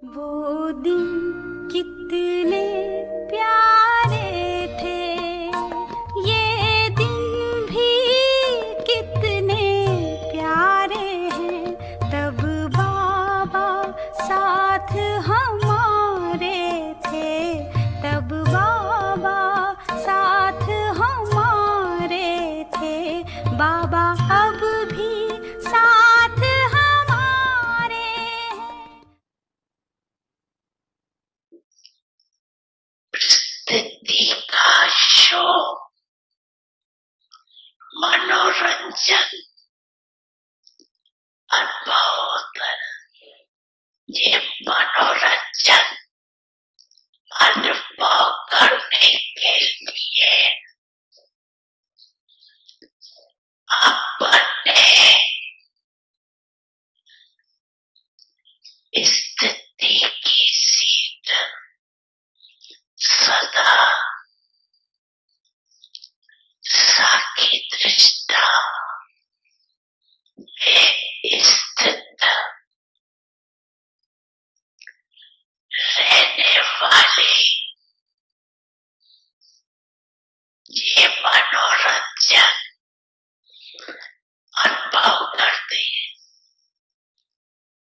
वो दिन कितने प्यारे थे, ये दिन भी कितने प्यारे हैं। तब बाबा साथ हमारे थे, तब बाबा साथ हमारे थे। बाबा अब भी साथ हमारे हैं। स्थिति का शो, मनोरंजन, अनुभव। ये मनोरंजन अनुभव करने के लिए अपने स्थिति की सीट सदा साकी दृष्टा में स्थित रहने वाली ये मनोरंजन अनुभव करते हैं।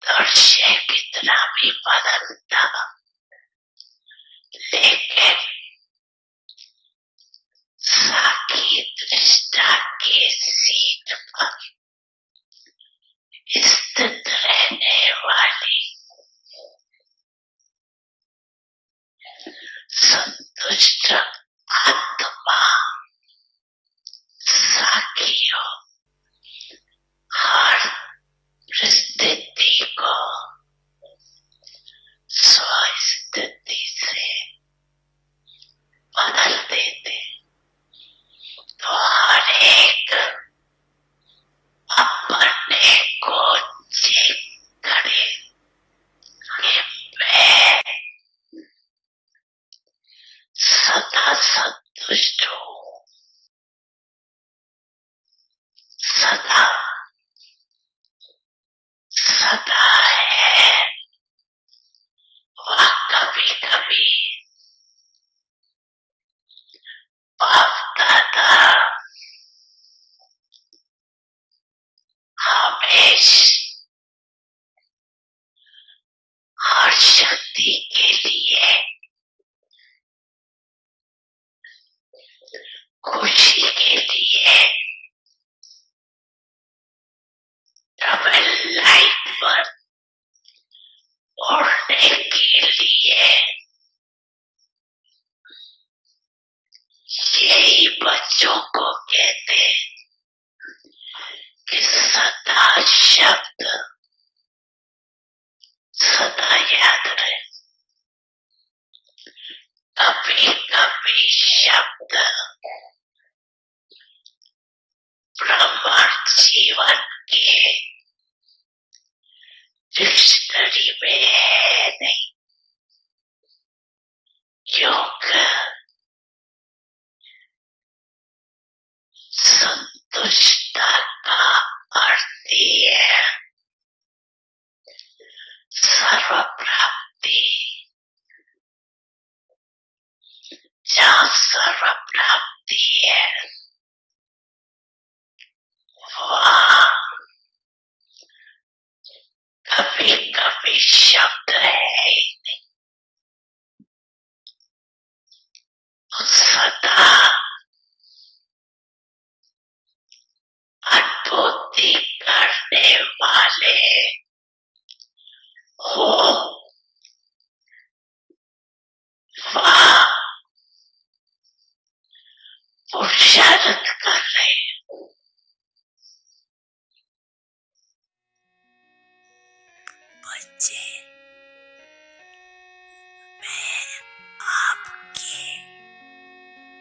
दृश्य कितना भी बदलता, लेकिन साकी दृष्टा के सीट पर स्थित रहने वाली संतुष्ट आत्मा साखियों हर परिस्थिति को स्वस्थिति से बदल देते। तो हर एक अपने को चेक करे कि मैं सदा संतुष्ट हूँ, सदा सदा है। वह कभी कभी दादा हमेशा हर शक्ति के लिए, खुशी के लिए डबल लाइट पर उड़ने के लिए यही बच्चों को कहते कि सदा शब्द सदा याद रहे। कभी कभी शब्द ब्रह्मांड जीवन के डिक्शनरी में है नहीं, क्योंकि संतुष्टता का अर्थ ही है सर्व प्राप्ति। जहाँ सर्व प्राप्ति है वहाँ कभी कभी शब्द है ही नहीं। सदा अनुभूति करने वाले हो, वह पुरुषार्थ कर रहे हैं। बच्चे, मैं आपके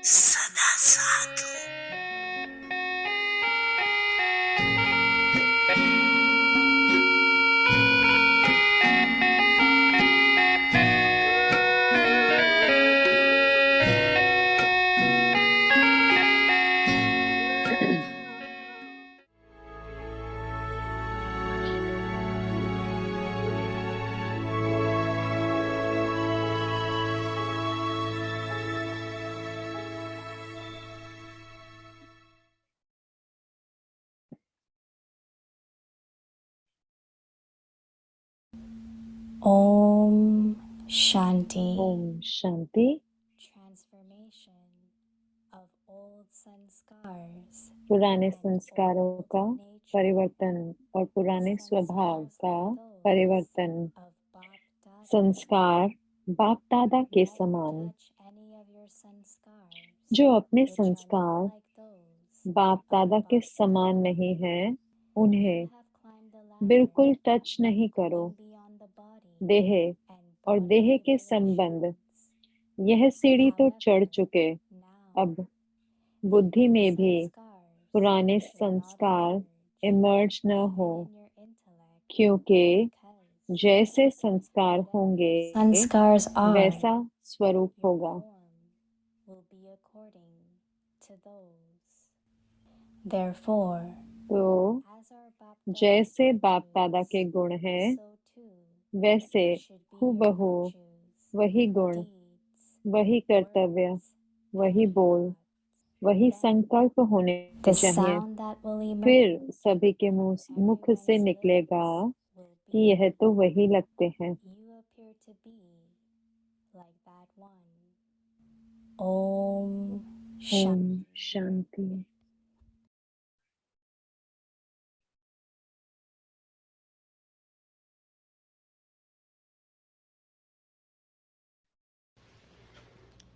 सदा साथ हूँ। Shanti. Om Shanti. Transformation of old sanskars पुराने and संस्कारों old का nature. परिवर्तन और पुराने स्वभाव Sanskars का like those परिवर्तन। of Bap Dada. संस्कार बाप दादा के Never समान। touch any of your sanskars जो अपने which are not संस्कार like those बाप of दादा के Bap समान Dada. नहीं हैं, You उन्हें have climbed the ladder बिल्कुल टच of नहीं करो। going beyond the body देह and और देह bodily के संबंध, relations. यह सीढ़ी तो चढ़ However, चुके। now अब the बुद्धि old में भी sanskars पुराने should not संस्कार emerge इमर्ज न even हो, in your intellect, क्योंकि because जैसे संस्कार whatever होंगे your sanskars are, वैसा स्वरूप your होगा। form will be according to those. Therefore, तो as our Bap जैसे Dada's बाप दादा के virtues, गुण हैं, so too वैसे should be your हूबहू virtues, वही गुण, deeds, वही कर्तव्य, words, वही and बोल, thoughts. वही Then संकल्प होने the चाहिए। sound that will emerge फिर सभी के from मुख से everyone's निकलेगा lips will कि be, यह तो वही लगते हैं। you appear to be like that one. Om Om Shanti. Shanti.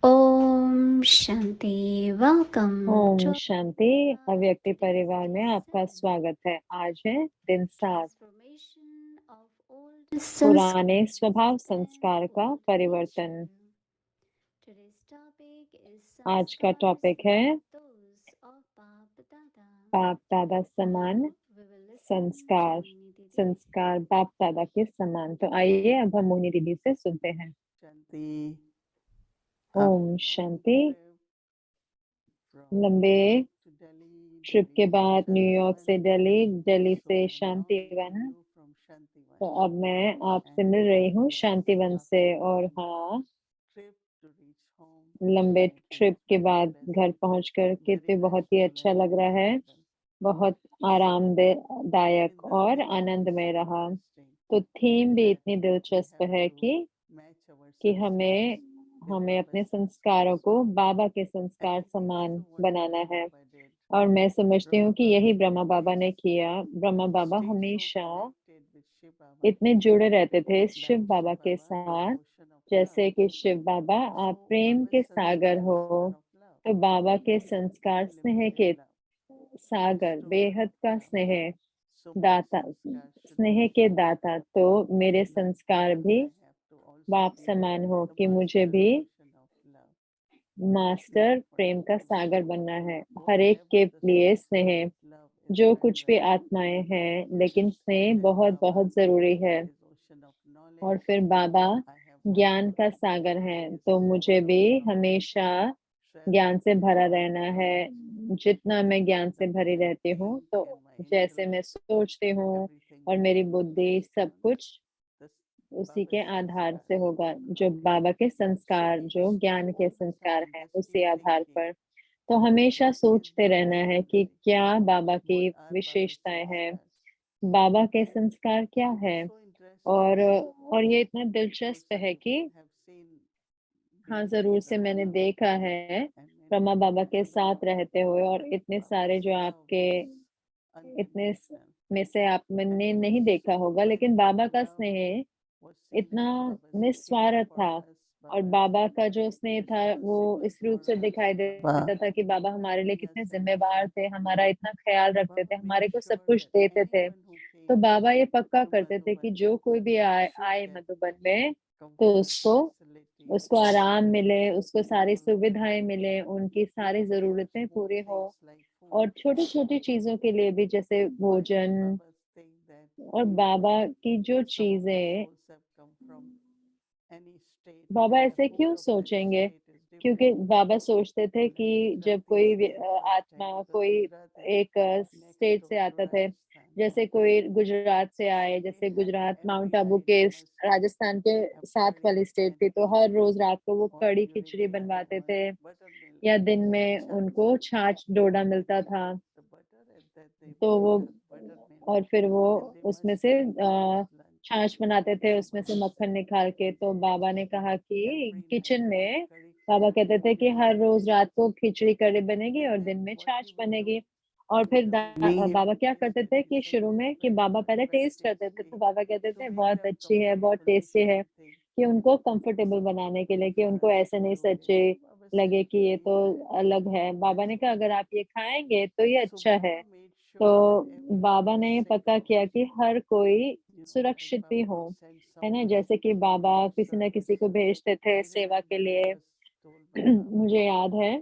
Om Shanti. Welcome Om to शांति। अव्यक्ति परिवार में आपका स्वागत है। आज है दिन 7, transformation of old पुराने स्वभाव संस्कार का परिवर्तन। Today's topic is आज का sanskars टॉपिक है like those of Bap Dada. बाप दादा समान Now we will listen संस्कार। to Mohini Didi. संस्कार बाप दादा के समान। तो आइए अब हम मोहिनी दीदी से सुनते हैं। शांति। ओम शांति। लंबे ट्रिप के बाद न्यूयॉर्क से दिल्ली, दिल्ली से शांतिवन। तो अब मैं आपसे मिल रही हूँ शांतिवन से। और हाँ, लंबे ट्रिप के बाद घर पहुंचकर के तो बहुत ही अच्छा लग रहा है, बहुत आरामदायक और आनंदमय रहा। तो थीम भी इतनी दिलचस्प है कि हमें अपने संस्कारों को बाबा के संस्कार समान बनाना है। और मैं समझती हूँ कि यही ब्रह्मा बाबा ने किया। ब्रह्मा बाबा हमेशा इतने जुड़े रहते थे शिव बाबा के साथ, जैसे कि शिव बाबा आप प्रेम के सागर हो, तो बाबा के संस्कार स्नेह के सागर, बेहद का स्नेह दाता, स्नेह के दाता। तो मेरे संस्कार भी बाप समान हो कि मुझे भी मास्टर प्रेम का सागर बनना है। हर एक के लिए स्नेह, जो कुछ भी आत्माएं हैं, लेकिन स्नेह बहुत बहुत जरूरी है। और फिर बाबा ज्ञान का सागर है, तो मुझे भी हमेशा ज्ञान से भरा रहना है। जितना मैं ज्ञान से भरी रहती हूँ, तो जैसे मैं सोचती हूँ और मेरी बुद्धि, सब कुछ उसी के आधार से होगा, जो बाबा के संस्कार, जो ज्ञान के संस्कार हैं, उसी आधार पर। तो हमेशा सोचते रहना है कि क्या बाबा की विशेषताएं हैं, बाबा के संस्कार क्या है। और ये इतना दिलचस्प है कि हाँ, जरूर से मैंने देखा है ब्रह्मा बाबा के साथ रहते हुए, और इतने सारे जो आपके इतने में से आपने नहीं देखा होगा, लेकिन बाबा का स्नेह इतना निस्वार्थ था। और बाबा का जो स्नेह था वो इस रूप से दिखाई देता था कि बाबा हमारे लिए कितने जिम्मेवार थे, हमारा इतना ख्याल रखते थे, हमारे को सब कुछ देते थे। तो बाबा ये पक्का करते थे कि जो कोई भी आए मधुबन में, तो उसको उसको आराम मिले, उसको सारी सुविधाएं मिले, उनकी सारी जरूरतें पूरी हो। और छोटी छोटी चीजों के लिए भी, जैसे भोजन। और बाबा की जो चीजें, बाबा ऐसे क्यों सोचेंगे? क्योंकि बाबा सोचते थे कि जब कोई आत्मा कोई एक स्टेट से आता थे, जैसे कोई गुजरात से आए, जैसे गुजरात माउंट आबू के राजस्थान के साथ वाली स्टेट थी, तो हर रोज रात को वो कड़ी खिचड़ी बनवाते थे, या दिन में उनको छाछ डोडा मिलता था। तो वो, और फिर वो उसमें से छाछ बनाते थे उसमें से मक्खन निकाल के। तो बाबा ने कहा कि किचन में बाबा कहते थे कि हर रोज रात को खिचड़ी कढ़ी बनेगी और दिन में छाछ बनेगी। और फिर बाबा क्या करते थे कि शुरू में कि बाबा पहले टेस्ट करते थे, तो बाबा कहते थे बहुत अच्छी है, बहुत टेस्टी है, कि उनको कंफर्टेबल बनाने के लिए, कि उनको ऐसे नहीं सच्चे लगे कि ये तो अलग है। बाबा ने कहा अगर आप ये खाएंगे तो ये अच्छा है। तो बाबा ने पता किया कि हर कोई सुरक्षित भी हो, है ना? जैसे कि बाबा किसी न किसी को भेजते थे सेवा के लिए। मुझे याद है,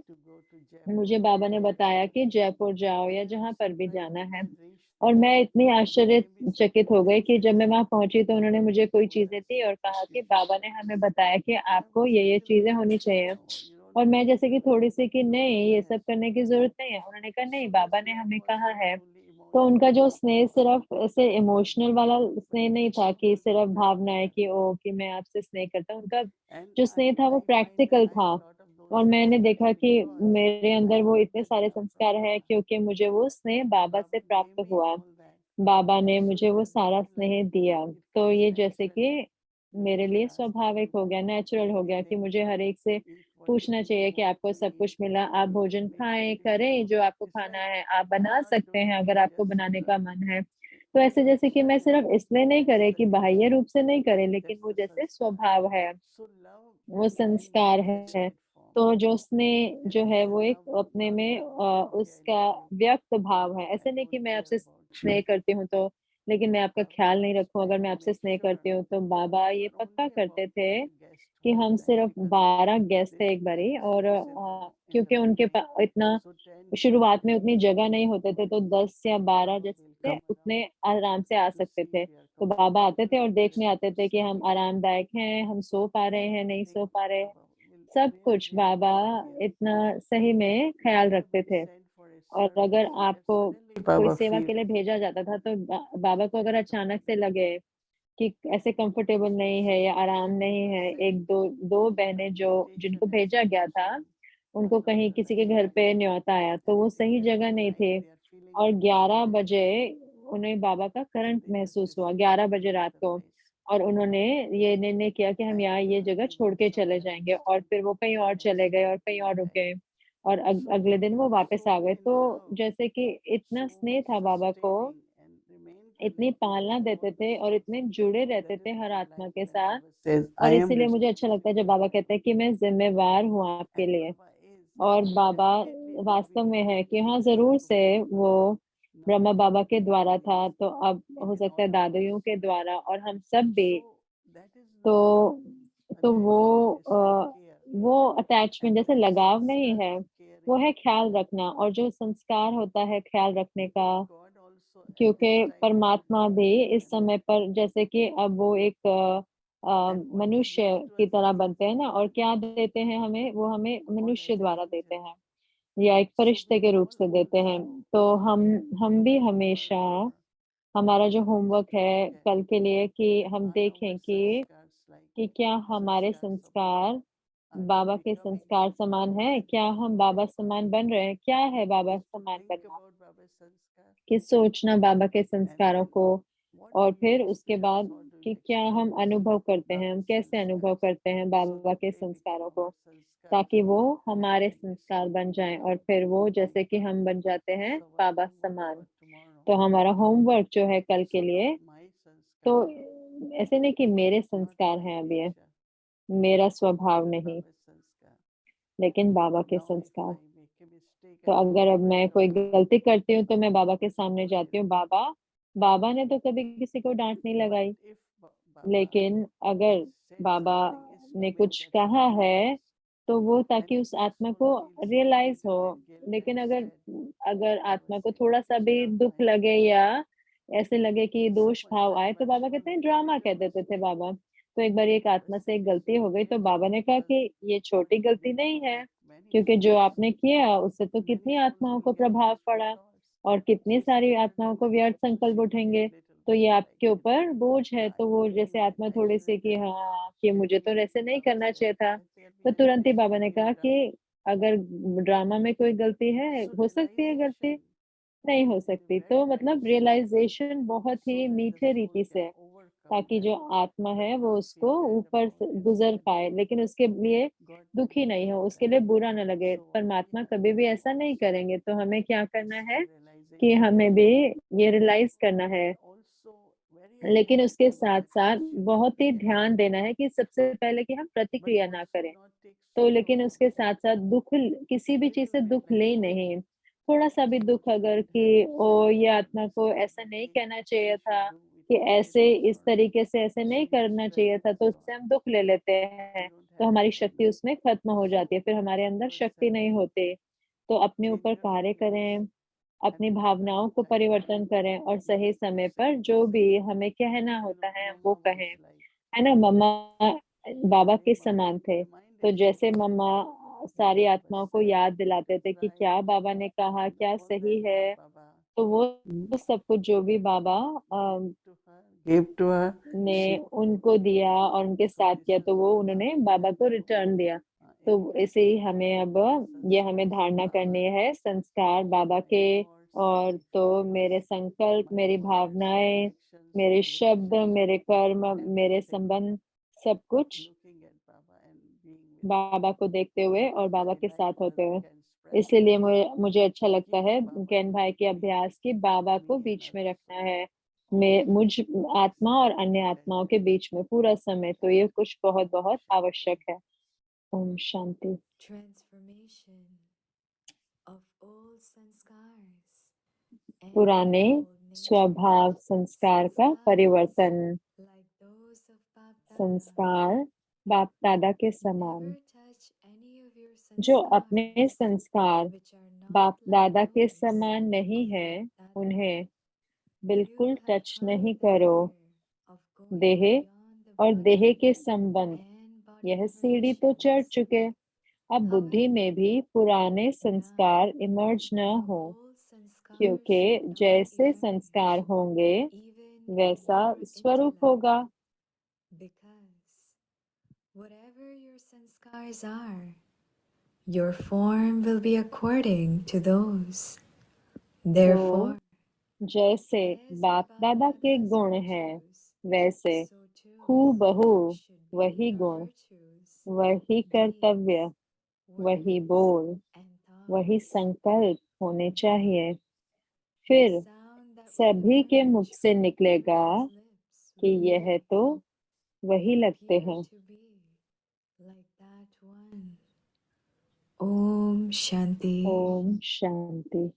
मुझे बाबा ने बताया कि जयपुर जाओ या जहाँ पर भी जाना है। और मैं इतनी आश्चर्यचकित हो गई कि जब मैं वहाँ पहुँची तो उन्होंने मुझे कोई चीज़ें दी और कहा कि बाबा ने हमें बताया कि आपको ये चीज़ें होनी चाहिए। और मैं जैसे कि थोड़ी-सी कि नहीं, ये सब करने की ज़रूरत नहीं है। उन्होंने कहा नहीं, बाबा ने हमें कहा है। तो उनका जो स्नेह सिर्फ़ ऐसे इमोशनल वाला स्नेह नहीं था कि सिर्फ़ भावना है कि ओह! कि मैं आपसे स्नेह करता हूँ। उनका जो स्नेह था वो प्रैक्टिकल था। और मैंने देखा कि मेरे अंदर वो इतने सारे संस्कार हैं क्योंकि मुझे वो स्नेह बाबा से प्राप्त हुआ। बाबा ने मुझे वो सारा स्नेह दिया। तो ये जैसे कि मेरे लिए स्वाभाविक हो गया, नेचुरल हो गया कि मुझे हर एक से पूछना चाहिए कि आपको सब कुछ मिला, आप भोजन खाएँ, करें जो आपको खाना है, आप बना सकते हैं अगर आपको बनाने का मन है। तो ऐसे जैसे कि मैं सिर्फ़ इसलिए नहीं करे कि बाह्य रूप से नहीं करे, लेकिन वो जैसे स्वभाव है, वो संस्कार है। तो जो स्नेह जो है वो एक अपने में उसका व्यक्त भाव है। ऐसे नहीं कि मैं आपसे स्नेह करती हूँ तो लेकिन मैं आपका ख़्याल नहीं रखूँ अगर मैं आपसे स्नेह करती हूँ। तो बाबा ये पक्का करते थे कि हम सिर्फ़ 12 गेस्ट थे एक बारी। और क्योंकि उनके इतना शुरुआत में उतनी जगह नहीं होते थे, तो 10 या 12 जैसे थे, उतने आराम से आ सकते थे। तो बाबा आते थे और देखने आते थे कि हम आरामदायक हैं, हम सो पा रहे हैं, नहीं सो पा रहे हैं। सब कुछ बाबा इतना सही में ख़्याल रखते थे। और अगर आपको कोई सेवा के लिए भेजा जाता था तो बाबा को अगर अचानक से लगे कि ऐसे कंफर्टेबल नहीं है या आराम नहीं है, 1-2 2 बहनें जो जिनको भेजा गया था, उनको कहीं किसी के घर पे न्योता आया, तो वो सही जगह नहीं थे। और 11 बजे उन्हें बाबा का करंट महसूस हुआ, 11 बजे रात को। और उन्होंने ये निर्णय किया कि हम यहाँ ये जगह छोड़ के चले जाएँगे। और फिर वो कहीं और चले गए और कहीं और रुके और अगले दिन वो वापस आ गए। तो जैसे कि इतना स्नेह था बाबा को, इतनी पालना देते थे और इतने जुड़े रहते थे हर आत्मा के साथ। और इसीलिए मुझे अच्छा लगता है जब बाबा कहते हैं कि मैं ज़िम्मेवार हूँ आपके लिए। और बाबा वास्तव में है कि हाँ, ज़रूर से वो ब्रह्मा बाबा के द्वारा था, तो अब हो सकता है दादियों के द्वारा और हम सब भी। तो वो अटैचमेंट जैसे लगाव नहीं है, वो है ख़्याल रखना। और जो संस्कार होता है ख़्याल रखने का, क्योंकि परमात्मा भी इस समय पर जैसे कि अब वो एक मनुष्य की तरह बनते हैं ना, और क्या देते हैं हमें? वो हमें मनुष्य द्वारा देते हैं या एक फरिश्ते के रूप से देते हैं। तो हम भी हमेशा हमारा जो होमवर्क है कल के लिए कि हम देखें कि क्या हमारे संस्कार बाबा के संस्कार समान है? क्या हम बाबा समान बन रहे हैं? क्या है बाबा समान बनना? कि सोचना बाबा के संस्कारों को। और फिर उसके बाद कि क्या हम अनुभव करते हैं, हम कैसे अनुभव करते हैं बाबा के संस्कारों को, ताकि वो हमारे संस्कार बन जाएँ और फिर वो जैसे कि हम बन जाते हैं बाबा समान। तो हमारा होमवर्क जो है कल के लिए, तो ऐसे नहीं कि मेरे संस्कार हैं अब ये, मेरा स्वभाव नहीं, लेकिन बाबा के संस्कार। तो अगर अब मैं कोई गलती करती हूँ तो मैं बाबा के सामने जाती हूँ, बाबा बाबा ने तो कभी किसी को डाँट नहीं लगाई, लेकिन अगर बाबा ने कुछ कहा है, तो वो ताकि उस आत्मा को रियलाइज़ हो। लेकिन अगर अगर आत्मा को थोड़ा-सा भी दुःख लगे या ऐसे लगे कि दोष भाव आए, तो बाबा कहते हैं ड्रामा कह देते थे बाबा। तो एक बार एक आत्मा से एक गलती हो गई, तो बाबा ने कहा कि ये छोटी गलती नहीं है, क्योंकि जो आपने किया उससे तो कितनी आत्माओं को प्रभाव पड़ा और कितनी सारी आत्माओं को व्यर्थ संकल्प उठेंगे। तो ये आपके ऊपर बोझ है। तो वो जैसे आत्मा थोड़ी-सी कि हाँ, कि मुझे तो ऐसे नहीं करना चाहिए था। तो तुरंत ही बाबा ने कहा कि अगर ड्रामा में कोई गलती है, हो सकती है गलती, नहीं हो सकती। तो मतलब रियलाइज़ेशन बहुत ही मीठे रीति से, ताकि जो आत्मा है वो उसको ऊपर से गुज़र पाए, लेकिन उसके लिए दुखी नहीं हो, उसके लिए बुरा ना लगे। परमात्मा कभी भी ऐसा नहीं करेंगे, तो हमें क्या करना है कि हमें भी ये रियलाइज़ करना है। लेकिन उसके साथ-साथ बहुत ही ध्यान देना है कि सबसे पहले कि हम प्रतिक्रिया ना करें। तो लेकिन उसके साथ-साथ दुःख ल किसी भी चीज़ से दुःख लें नहीं। थोड़ा-सा भी दुःख अगर कि ओह! ये आत्मा को ऐसा नहीं कहना चाहिए था, कि ऐसे इस तरीके से ऐसे नहीं करना चाहिए था, तो उससे हम दुःख ले लेते हैं। तो हमारी शक्ति उसमें खत्म हो जाती है, फिर हमारे अंदर शक्ति नहीं होती। तो अपने ऊपर कार्य करें, अपनी भावनाओं को परिवर्तन करें और सही समय पर जो भी हमें कहना होता है, वो कहें। है ना? मम्मा बाबा के समान थे। तो जैसे मम्मा सारी आत्माओं को याद दिलाते थे कि क्या बाबा ने कहा, क्या सही है, तो वो सब कुछ जो भी बाबा अ, Gave to her, ने she उनको दिया और उनके साथ किया, तो वो उन्होंने बाबा को रिटर्न दिया। तो ऐसे ही हमें अब ये हमें धारणा करनी है संस्कार बाबा के और तो मेरे संकल्प, मेरी भावनाएँ, मेरे शब्द, मेरे कर्म, मेरे संबंध, सब कुछ looking at Baba and being with बाबा को देखते हुए और बाबा के I साथ like होते when हुए। we can spread इसीलिए love मुझे अच्छा लगता keep है Baba केन भाई के between अभ्यास कि बाबा को me and बीच में other रखना souls. है। मैं मुझ आत्मा और अन्य आत्माओं के बीच में पूरा समय, तो ये कुछ बहुत-बहुत आवश्यक है। Om Shanti. Transformation of old sanskars and पुराने old nature स्वभाव संस्कार का sanskars परिवर्तन, like those of Bap Dada. संस्कार बाप-दादा के Never समान, touch any of your जो अपने sanskars संस्कार which are not like बाप-दादा के those समान नहीं of हैं, Bap Dada. उन्हें You बिल्कुल have टच नहीं come the करो। year of going देह beyond the और देह body के संबंध, and body यह सीढ़ी तो चढ़ relations. चुके, अब बुद्धि में However, भी पुराने now संस्कार इमर्ज न the हो, old sanskars क्योंकि should not जैसे संस्कार emerge होंगे even in वैसा your स्वरूप intellect, होगा। because whatever your sanskars are, your form will be according to those. तो Therefore, जैसे as your बाप दादा के Bap-Dada's गुण हैं, virtues, वैसे so too हूबहू should be वही your गुण, virtues, वही कर्तव्य, deeds, वही words, बोल, and वही thoughts. संकल्प होने चाहिए। The फिर sound that will सभी के मुख emerge से from निकलेगा everyone's lips कि will यह be, तो वही you लगते appear हैं। to be like that one. Om Shanti. Om Shanti.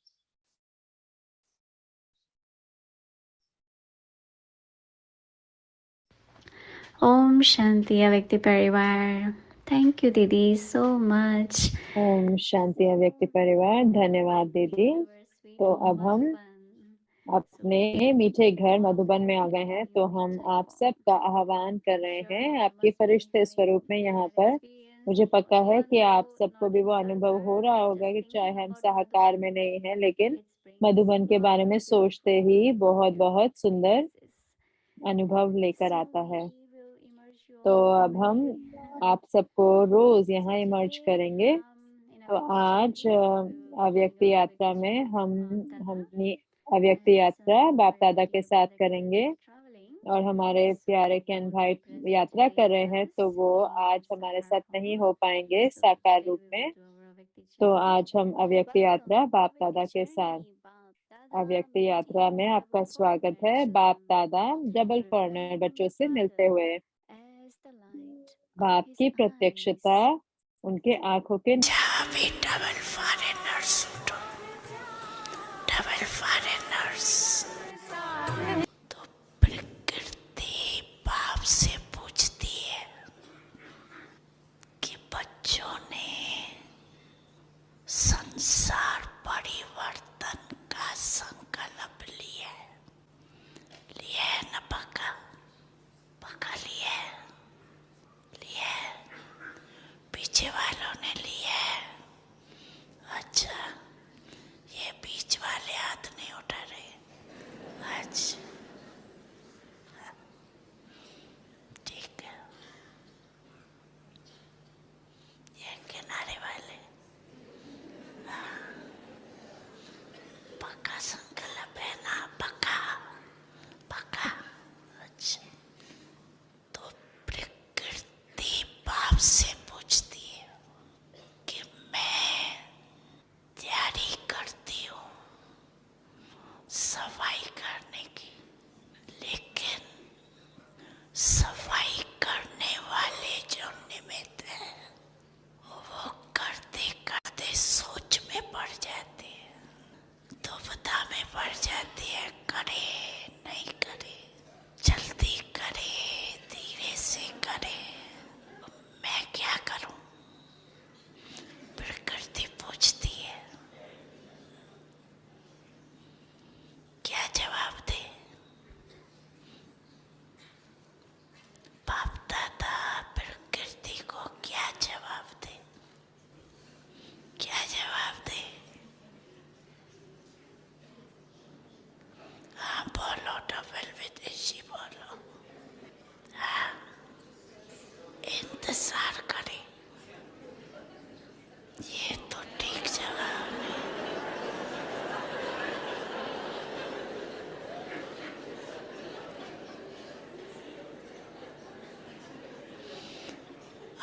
Om Shanti Avyakti Parivar. Thank you, Didi, so much. Om Shanti अव्यक्त परिवार, धन्यवाद दीदी। तो अब हम अपने मीठे घर मधुबन में आ गए हैं, तो हम आप सबका आह्वान कर रहे हैं आपके फरिश्ते स्वरूप में यहाँ पर। मुझे पता है कि आप सबको भी वो अनुभव हो रहा होगा कि चाहे हम साकार में नहीं हैं, लेकिन मधुबन के बारे में सोचते ही बहुत-बहुत सुंदर अनुभव लेकर आता है। तो अब हम आप सबको रोज यहाँ इमर्ज करेंगे। तो आज अव्यक्त यात्रा में हम अपनी अव्यक्त यात्रा बाप दादा के साथ करेंगे और हमारे प्यारे केन भाई यात्रा कर रहे हैं, तो वो आज हमारे साथ नहीं हो पाएंगे साकार रूप में। तो आज हम अव्यक्त यात्रा बाप दादा के साथ। अव्यक्त यात्रा में आपका स्वागत है बाप दादा डबल फॉरनर बच्चों से मिलते हुए। बाप की प्रत्यक्षता उनके आंखों के जहाँ भी डबल फॉरेनर्स उठो, डबल फॉरेनर्स, तो प्रकृति बाप से पूछती है कि बच्चों ने संसार परिवर्तन का संकल्प लिया है न पक्का? पक्का लिया है? पीछे वालों ने लिया है? सफाई करने की, लेकिन सफाई करने वाले जो निमित्त हैं वो करते करते सोच में पड़ जाते हैं, दुविधा में पड़ जाती है, करे नहीं करे, जल्दी करे धीरे से करे, मैं क्या करूं। प्रकृति पूछती है, क्या जवाब दे। बाप दादा प्रकृति को क्या जवाब दे, क्या जवाब दे। हाँ बोलो, डबल विदेशी बोलो। हाँ, इंतजार करे, ये तो ठीक जवाब है।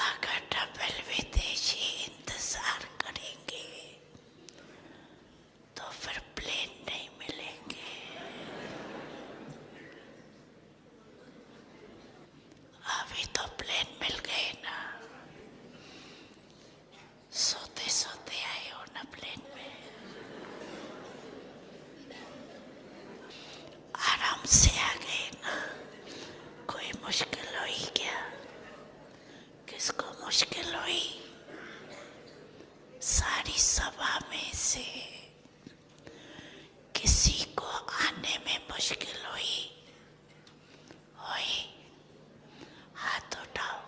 अगर डबल विदेशी इंतजार करेंगे तो फिर प्लेन नहीं मिलेंगे। अभी तो प्लेन मिल गए ना, सोते सोते आए हो ना प्लेन में, आराम से आ गए ना। कोई मुश्किल हुई क्या, किसको मुश्किल हुई। सारी सभा में से किसी को आने में मुश्किल हुई, हाथ उठाओ।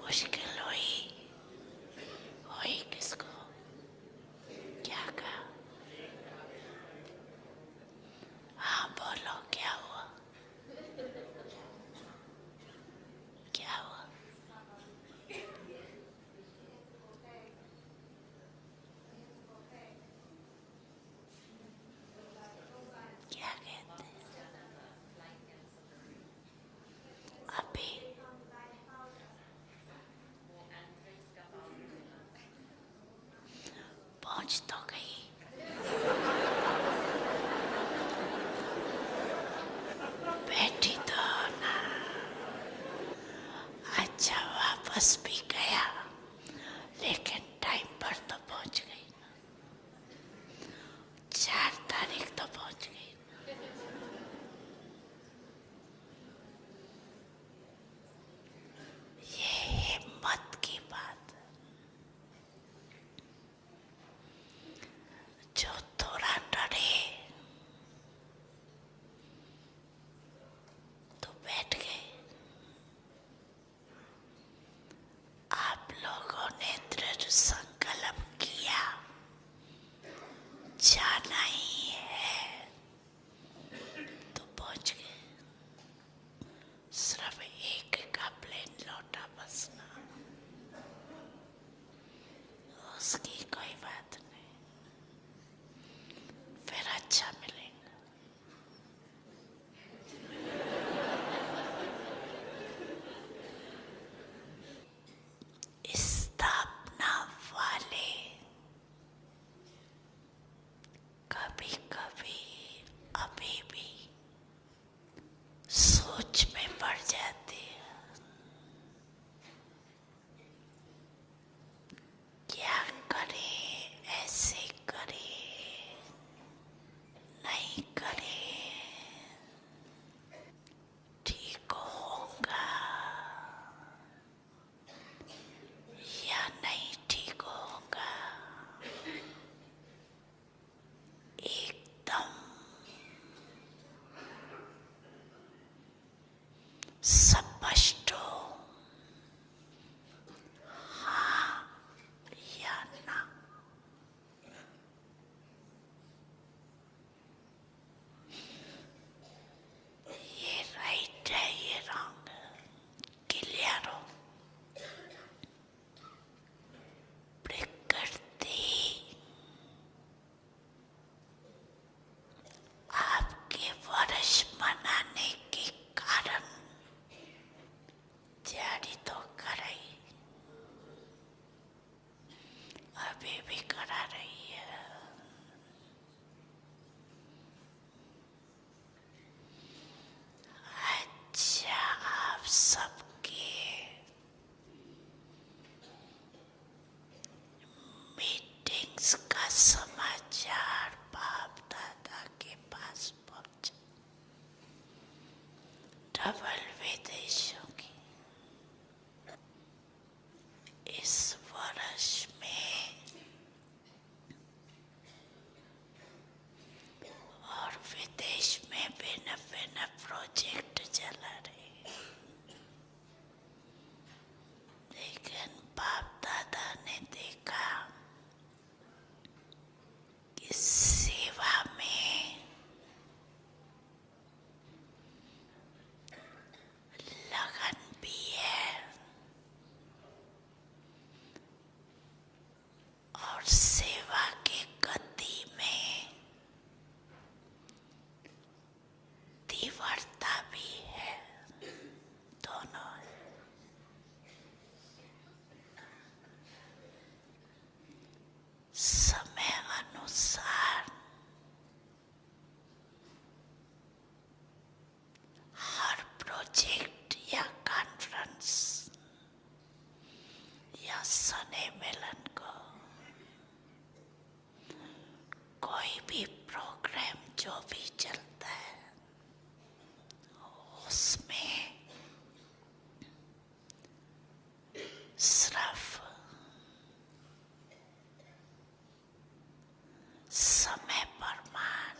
मुश्किल हुई किसको, क्या कहा। हाँ बोलो, क्या हुआ, क्या हुआ। क्या कहते हैं अभी। पहुंच तो गई, बैठी तो ना। अच्छा वापस भी गया, लेकिन टाइम पर तो पहुंच गई ना, 4 तारीख तो पहुंच गई। ये हिम्मत की बात, जो थोड़ा डरे तो बैठ गए, भी प्रोग्राम जो भी चलता है उसमें सिर्फ समय प्रमाण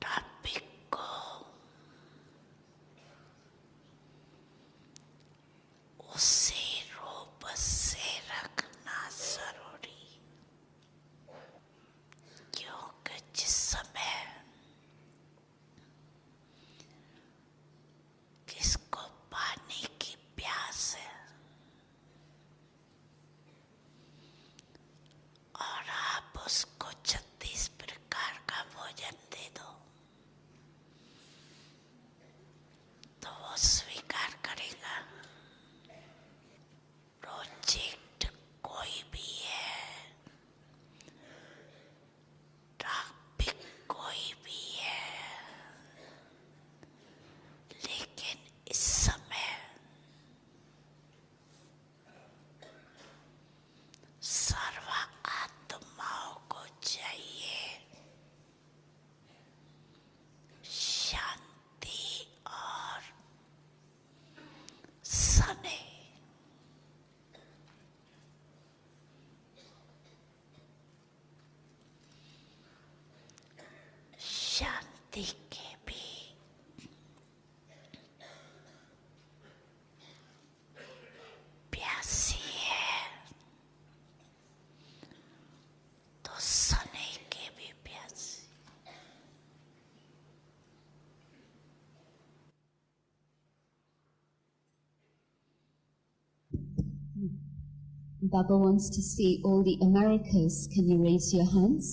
टॉपिक को उसी रूप से रखना जरूरी, क्योंकि जिस समय किसको पानी की प्यास है और आप उसको 36 प्रकार का भोजन दे दो तो वो स्वीकार करेगा। प्रोजेक्ट कोई भी है, टॉपिक कोई भी है, लेकिन इस समय सर्व आत्माओं को चाहिए शांति और सने। शांति के भी प्यासी है तो सने के भी प्यासी। Baba wants to see all the Americas. Can you raise your hands?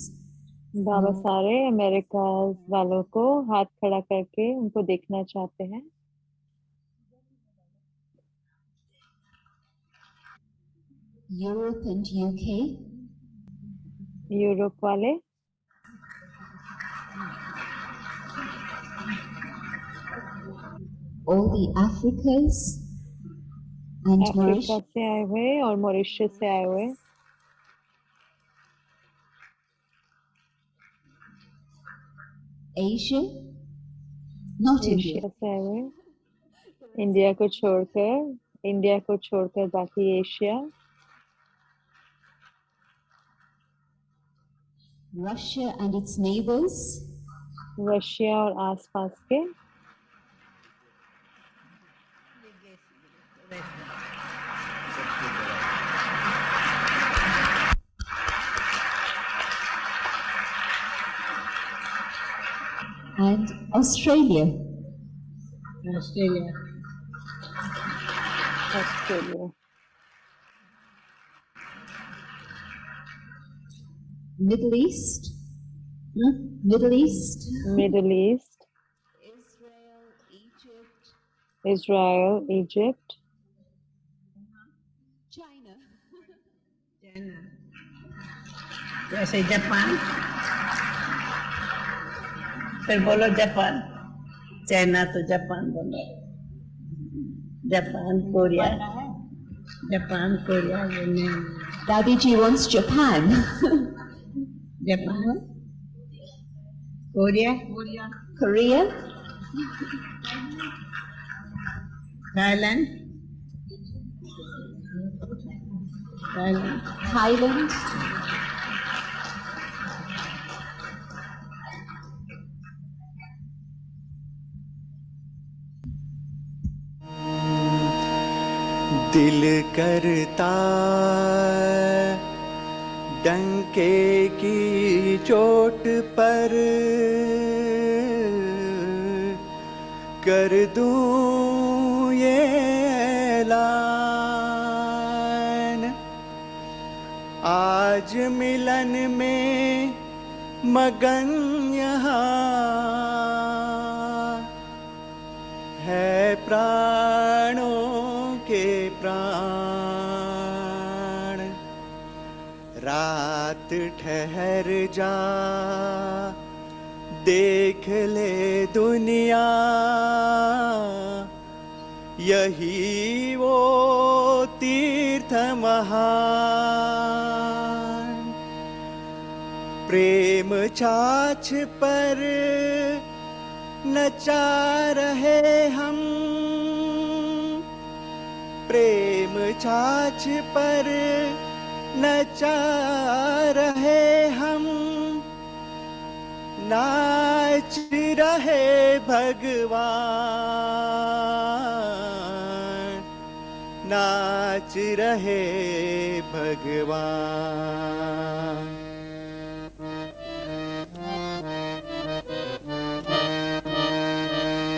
बाबा सारे अमेरिका वालों को हाथ खड़ा करके उनको देखना चाहते हैं। Europe and UK, यूरोप वाले, all the Africas and Africa Mauritius, से आए हुए और मॉरिशस से आए हुए, Asia, not India, एशिया से आए हुए, इंडिया को छोड़कर बाकी Asia, Russia and its neighbors, Russia और आसपास के, and Australia. Australia, Middle East, Middle East, middle east, Israel, Egypt, Israel, Egypt, China, जैसे जापान, फिर बोलो जापान, चाइना तो जापान बोलो, जापान कोरिया, जापान कोरिया ये नहीं, Daddy Ji wants Japan. Japan Korea, Korea, Thailand, Thailand, दिल करता डंके की चोट पर कर दूं ये ऐलान, आज मिलन में मगन यहाँ है प्राणों के प्राण। रात ठहर जा देख ले दुनिया, यही वो तीर्थ महान। प्रेम छाछ पर नचा रहे हम, प्रेम छाछ पर नचा रहे हम, नाच रहे भगवान, नाच रहे भगवान।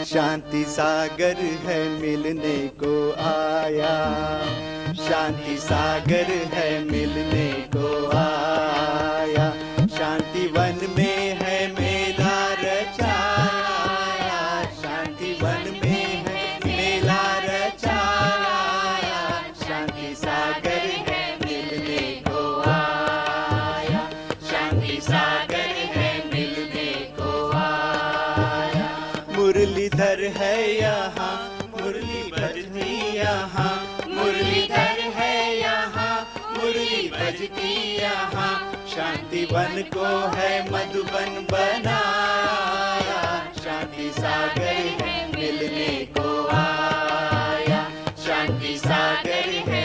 शांति सागर है मिलने को आया, शांति सागर है मिलने को आया, शांति वन में है मेला रचाया, शांति वन में है मेला रचाया, शांति सागर है मिलने को आया, शांति सागर है मिलने को आया। मुरलीधर है यहाँ, मुरली बजती यहाँ, मुरलीधर है यहाँ, मुरली बजती यहाँ, शांति वन को है मधुबन बनाया, शांति सागर है मिलने को आया, शांति सागर है